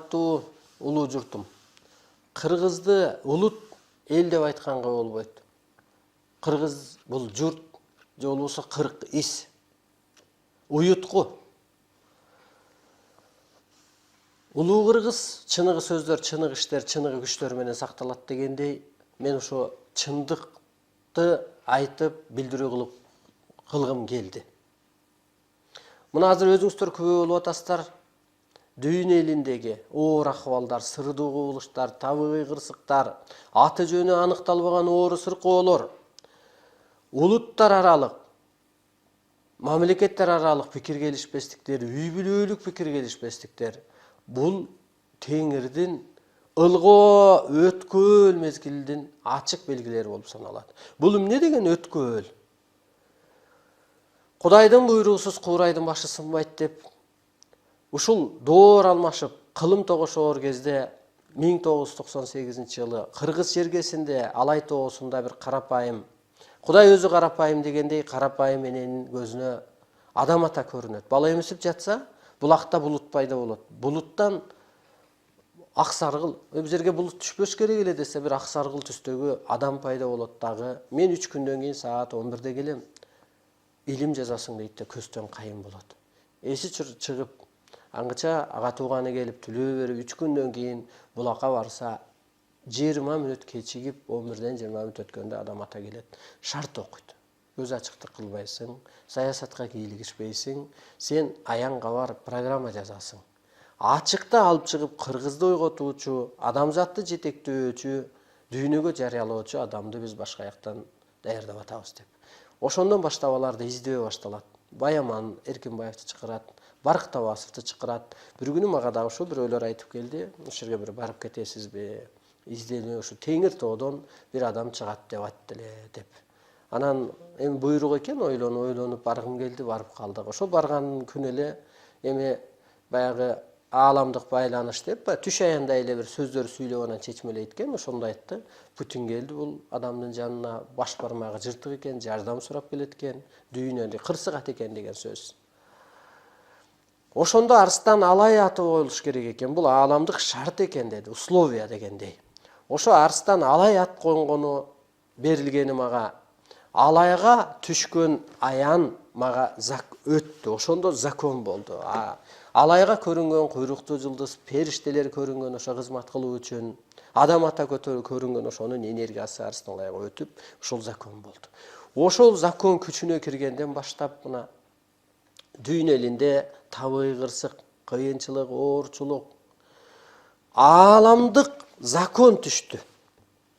урматтуу улуу журтум. Кыргызды улут эл деп айтканга болбойт. Кыргыз бул журт же болбосо кырк ис. Уютку. Улуу кыргыз чыныгы сөздөр, чыныгы иштер, чыныгы күчтөр менен сакталат дегендей, мен ошо чындыкты айтып, билдирүү кылгым келди. Мына азыр өзүңүздөр күбө болуп атасыздар. Дүйнө элиндеги оор акыбалдар, сырдуу кубулуштар, табигый кырсыктар, аты жөнү аныкталбаган оору сыркоолор, улуттар аралык, мамлекеттер аралык пикир келишпестиктер, үй бүлөлүк пикир келишпестиктер бул теңирдин ылгоо өткөөл мезгилдин ачык белгилери болуп саналат. Бул эмне деген өткөөл? Кудайдын буйругусуз куурайдын башы сынбайт деп ушул доор алмашып, кылым тогошоор кезде 1998-жылы Кыргыз жергесинде Алай тоосунда бир карапайым, Кудай өзү карапайым дегендей, карапайым менен көзүнө адам ата көрүнөт. Бала эмесип жатса, булакта булут пайда болот. Булуттан ак саргыл, бул жерге булут түшпөш керек эле десе, бир ак саргыл түстөгү адам пайда болот дагы. Мен 3 күндөн кийин саат 11-де келем. Илим жазасың дейт да көстөн кайын болот. Эси чыгып, аңгыча ага тууганы келип түлөө берип 3 күндөн кийин булакка барса 20 мүнөт кечигип 11-ден 20 мүнөт өткөндө адам ата келет. Шарт окуйт. Көз ачыктык кылбайсың, саясатка кийлигишпейсиң, сен аянга бар программа жазасың. Ачыкта алып чыгып кыргызды ойготуучу, адамзатты жетектөөчү, дүйнөгө жарыялоочу адамды биз башка жактан даярдап атабыз деп. Ошондон баштап аларды издөө башталат. Баяман Эркинбаевди чакырат, Барк Табасовду чакырат. Бир күнү мага дагы ошо бирөөлөр айтып келди. Ошол жерге бир барып кетесизби? Изденүү ушу Теңир тоодон бир адам чыгат деп айтты эле деп. Анан эми буйрук экен, ойлонуп баргым келди, барып калдык. Ошо барган күнү эле эми баягы ааламдык байланыш деп, түш аяндай эле бир сөздөр сүйлөп анан чечмелейт экен, ошондо айтты. Путин келди, бул адамдын жанына баш бармагы жыртык экен, жардам сурап келет экен, дүйнөдө кырсыгат экен деген сөз. Ошондо Арстан Алай аты коюлуш керек экен, бул ааламдык шарт экен деди, условия дегендей. Ошо Арстан Алай ат конгону берилгени мага, Алайга түшкөн аян мага өттү, ошондо закон болду. Алайга көрүнгөн куйруктуу жылдыз, периштелер көрүнгөн ошо кызмат кылуу үчүн, адам ата көрүнгөн ошонун энергиясы Арстан Алайга өтүп, ошол закон болду. Ошол закон күчүнө киргенден баштап мына дүйнө элинде табигый кырсык, кыйынчылык, оорчулук, ааламдык закон түштү.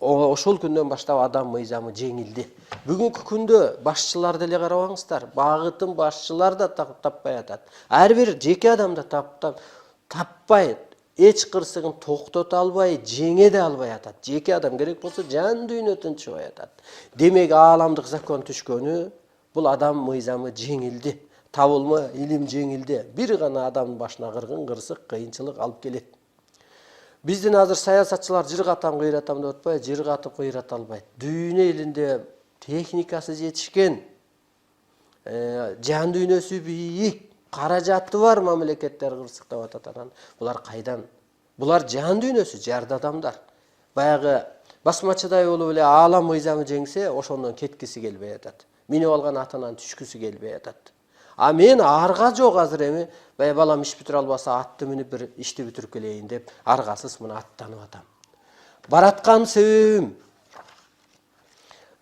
Ошол күндөн баштап адам мыйзамы жеңилди. Бүгүнкү күндө башчылар деле карабаңыздар, багытын башчылар да таппай атат. Ар бир жеке адам да таппай, эч кырсыгын токтото албай, жеңе де албай атат. Жеке адам керек болсо жан дүйнө тынчыбай атат. Демек ааламдык закон түшкөнү, бул адам мыйзамы жеңилди. Табылма илим жеңилди. Бир гана адамдын башына кыргын, кырсык, кыйынчылык алып келет. Биздин азыр саясатчылар жыргатам, кыйратам деп атпайбы, жыргатып кыйрата албайт. Дүйнө элинде техникасы жетишкен, жан дүйнөсү бийик, каражаты бар мамлекеттер кырсыктап атат. Анан булар кайдан? Булар жан дүйнөсү жарды адамдар. Баягы басмачыдай болуп эле аалам мыйзамы жеңсе, ошондон кеткиси келбей атат. Минип алган атынан түшкүсү келбей атат. А мен арга жок азыр эми, балам иш бүтүрө албаса атты минип бир ишти бүтүрүп келейин деп, аргасыз мына аттанып атам. Бараткан себебим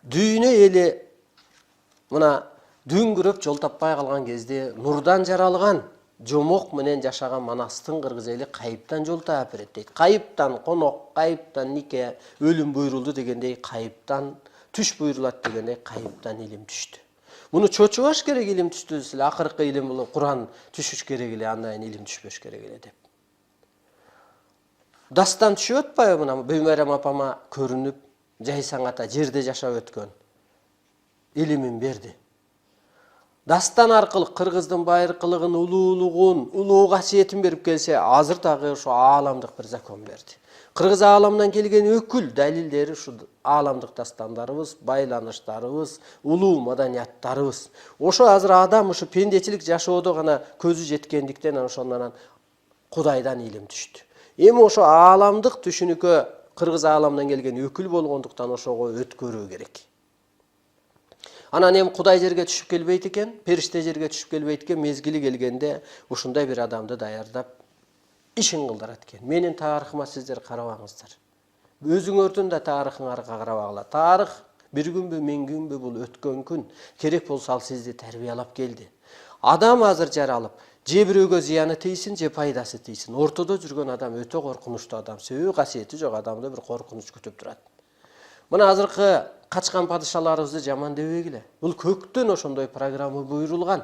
дүйнө эли мына дүңгүрөп жол таппай калган кезде нурдан жаралган, жомок менен жашаган Манастын кыргыз эли кайыптан жол таап берет дейт. Кайыптан конок, кайыптан нике, өлүм буйрулду дегендей, кайыптан түш буйрулат дегендей, кайыптан илим түштү. Муну чочубаш керек, илим түштү десе, акыркы илим бул Куран түшүш керек эле, андан илим түшпөш керек эле деп. Дастан түшүп атпайбы мына Бөймөрөм апама көрүнүп, жайсаң ата жерде жашап өткөн. Илимин берди. Дастан аркылуу кыргыздын байыркылыгын, улуулугун, улуу касиетин берип келсе, азыр дагы ошо ааламдык бир закон берди. Кыргыз ааламынан келген өкүл далилдери ушу ааламдык дастандарыбыз, байланыштарыбыз, улуу маданияттарыбыз. Ошо азыр адам ушу пендечилик жашоодо гана көзү жеткендиктен ошондон Кудайдан илим түштү. Эми ошо ааламдык түшүнүккө кыргыз ааламынан келген өкүл болгондуктан ошого өткөрүү керек. Анан эми Кудай жерге түшүп келбейт экен, периште жерге түшүп келбейт экен, мезгили келгенде ушундай бир адамды даярдап ишин кылдырат экен. Менин тарыхыма сиздер карабаңыздар. Өзүңөрдүн да тарыхыңарга карабагыла. Тарых бир күнбү, миң күнбү, бул өткөн күн. Керек болсо ал сизди тарбиялап келди. Адам азыр жаралып, же бирөөгө зыяны тийсин, же пайдасы тийсин. Ортодо жүргөн адам өтө коркунучтуу адам. Себеби касиети жок адамды бир коркунуч күтүп турат. Мына азыркы качкан падышаларыбызды жаман дебегиле. Бул көктөн ошондой программа буйрулган.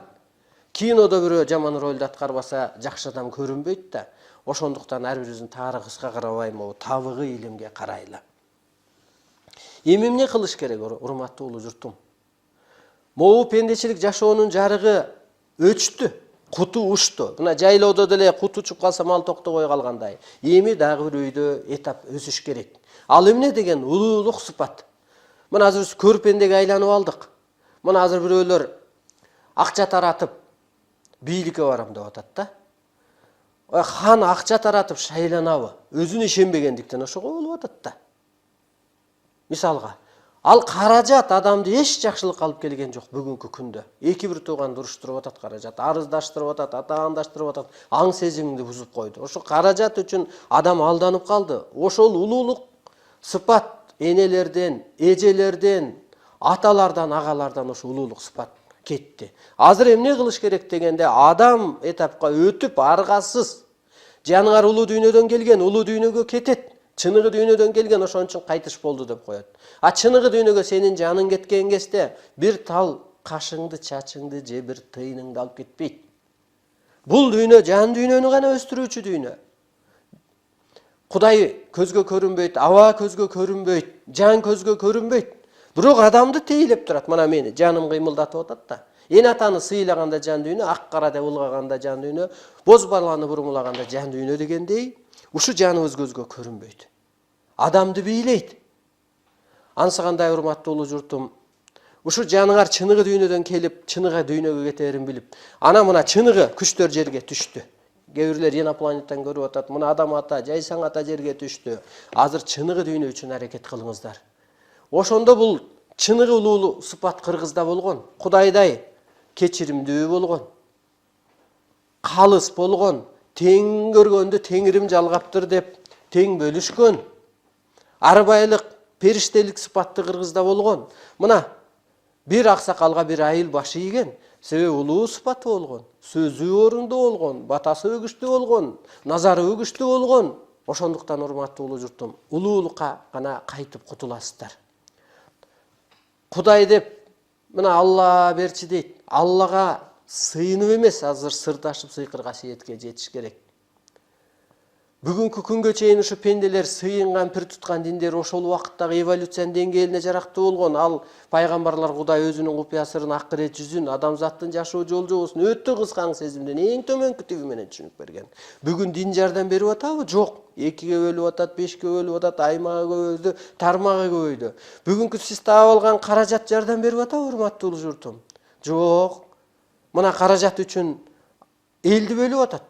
Кинодо бирөө жаман ролду аткарбаса жакшы адам көрүнбөйт да. Ошондуктан ар бирибиздин тарыхыбызга карабайбы, табыгы илимге карайлы. Эми эмне кылыш керек, урматтуу улуу журтум? Могу пендечилик жашоонун жарыгы өчтү, куту ушту. Мына жайлоодо деле кут учуп калса мал токтобой калгандай. Эми дагы бир өйдө этап өсүш керек. Ал эмне деген улуулук сыпат. Мына азыр биз көрпендеге айланып алдык. Мына азыр бирөөлөр акча таратып бийликке барам деп атат да. Хан акча таратып шайланабы? Өзүнө ишенбегендиктен ошого болуп атат да. Мисалга, ал каражат адамды эч жакшылыкка алып келген жок бүгүнкү күндө. Эки бир тууганды уруштуруп атат каражат, арыздаштырып атат, атаандаштырып атат, аң сезимиңди бузуп койду. Ошо каражат үчүн адам алданып калды. Ошол улуулук сыпат энелерден, эжелерден, аталардан, агалардан ошо улуулук сыпат кетти. Азыр эмне кылыш керек дегенде, адам этапка өтүп аргасыз. Жаныңар улуу дүйнөдөн келген, улуу дүйнөгө кетет. Чыныгы дүйнөдөн келген, ошон үчүн кайтыш болду деп коет. А чыныгы дүйнөгө сенин жаның кеткен кезде бир тал кашыңды, чачыңды же бир тыйыныңды алып кетпейт. Бул дүйнө жан дүйнөнү гана өстүрүүчү дүйнө. Кудай көзгө көрүнбөйт, аба көзгө көрүнбөйт, жан көзгө көрүнбөйт. Бирок адамды тейлеп турат. Мына мени жаным кыймылдатып атат да. Эн атаны сыйлаганда жан дүйнө, ак кара деп ылгаганда жан дүйнө, боз баланы бурмулаганда жан дүйнө дегендей, ушу жаныбыз көзгө көрүнбөйт. Адамды бийлейт. Ансыгандай урматтуу улуу журтум, ушу жаныңар чыныгы дүйнөдөн келип, чыныгы дүйнөгө кетерин билип, ана мына чыныгы күчтөр жерге түштү. Кээ бирлер инопланеттен көрүп атат, мына адам ата, жайсаң ата жерге түштү. Азыр чыныгы дүйнө үчүн аракет кылыңыздар. Ошондо бул чыныгы улуулук сыпат кыргызда болгон, Кудайдай кечиримдүү болгон, калыс болгон, тең көргөндү теңирим жалгаптыр деп тең бөлүшкөн, арбайлык, периштелик сыпатты кыргызда болгон. Мына бир аксакалга бир айыл баш ийген, себеби улуу сыпаты болгон, сөзү орунду болгон, батасы өгүштүү болгон, назары өгүштүү болгон. Ошондуктан урматтуу улуу журтум, улуулукка гана кайтып кутуласыздар. Кудай деп мына Алла берчи дейт. Аллага сыйынып эмес, азыр сырдашып сыйкыр касиетке жетиш керек. Бүгүнкү күнгө чейин ушу пенделер сыйынган, пир туткан диндер ошол убакыттагы эволюциянын деңгээлине жарактуу болгон. Ал пайгамбарлар Кудай өзүнүн купуя сырын, акырет жүзүн, адамзаттын жашоо жол жобосун өтө кыска аң сезимден эң төмөнкү тиби менен түшүнүп берген. Бүгүн дин жардам берип атабы? Жок. 2-ге бөлүп атат, 5-ге бөлүп атат, аймагы көбөйдү, тармагы көбөйдү. Бүгүнкү сиз таап алган каражат жардам берип атабы, урматтуу улуу журтум? Жок. Мына каражат үчүн элди бөлүп атат.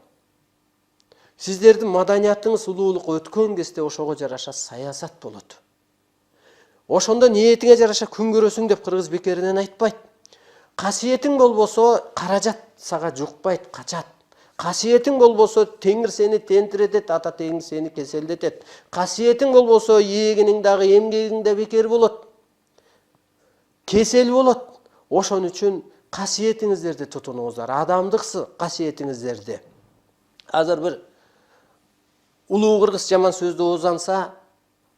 Сиздердин маданиятыңыз улуулук өткөн кезде ошого жараша саясат болот. Ошондо ниетиңе жараша күн көрөсүң деп кыргыз бекеринен айтпайт. Касиетиң болбосо каражат сага жукпайт, качат. Касиетиң болбосо Теңир сени тентиретет, ата Теңир сени кеселдетет. Касиетиң болбосо егиниң дагы эмгегиң да бекер болот. Кесел болот. Ошон үчүн касиетиңиздерди тутунуңуздар, адамдык касиетиңиздерди. Азыр бир улуу кыргыз жаман сөздү оозанса,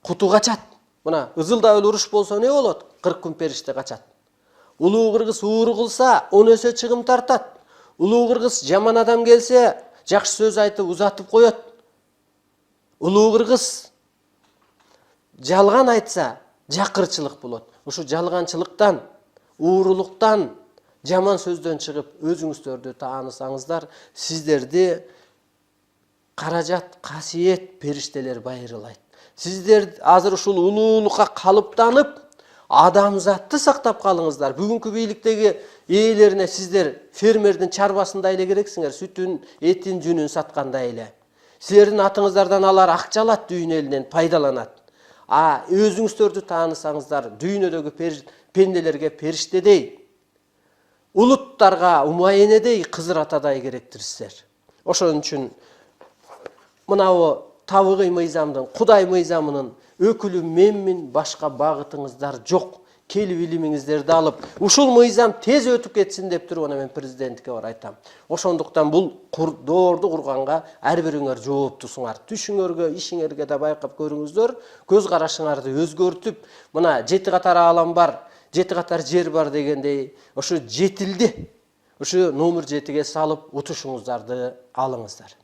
куту качат. Мына ызылдап уруш болсо не болот? 40 күн периште качат. Улуу кыргыз ууру кылса, 10 эсе чыгым тартат. Улуу кыргыз жаман адам келсе, жакшы сөз айтып узатып коет. Улуу кыргыз жалган айтса, жакырчылык болот. Ушу жалганчылыктан, уурулуктан, жаман сөздөн чыгып, өзүңүздөрдү таанысаңыздар, сиздерди каражат, касиет, периштелер байырылайт. Сиздер азыр ушул улуулукка калыптанып, адамзатты сактап калыңыздар. Бүгүнкү бийликтеги ээлерине сиздер фермердин чарбасындай эле керексиңер, сүтүн, этин, жүнүн саткандай эле. Силердин атыңыздардан алар акча алат, дүйнө элинен пайдаланат. Өзүңүздөрдү таанысаңыздар, дүйнөдөгү пенделерге периштедей, улуттарга умайенедей, Кызыр атадай керектирсиздер. Ошон үчүн мынау Табыгый мыйзамдын, Кудай мыйзамынын өкүлү менмин, башка багытыңыздар жок. Келип илимиңиздерди алып, ушул мыйзам тез өтүп кетсин деп туруп, мен президентке бар айтам. Ошондуктан бул доорду курганга ар бириңер жооптусуңар. Түшүңөргө, ишиңерге да байкап көрүңүздөр, көз карашыңарды өзгөртүп, мына 7 катар аалам бар, 7 катар жер бар дегендей, ошо жетилди. Ошо номер 7ге салып утушуңуздарды алыңыздар.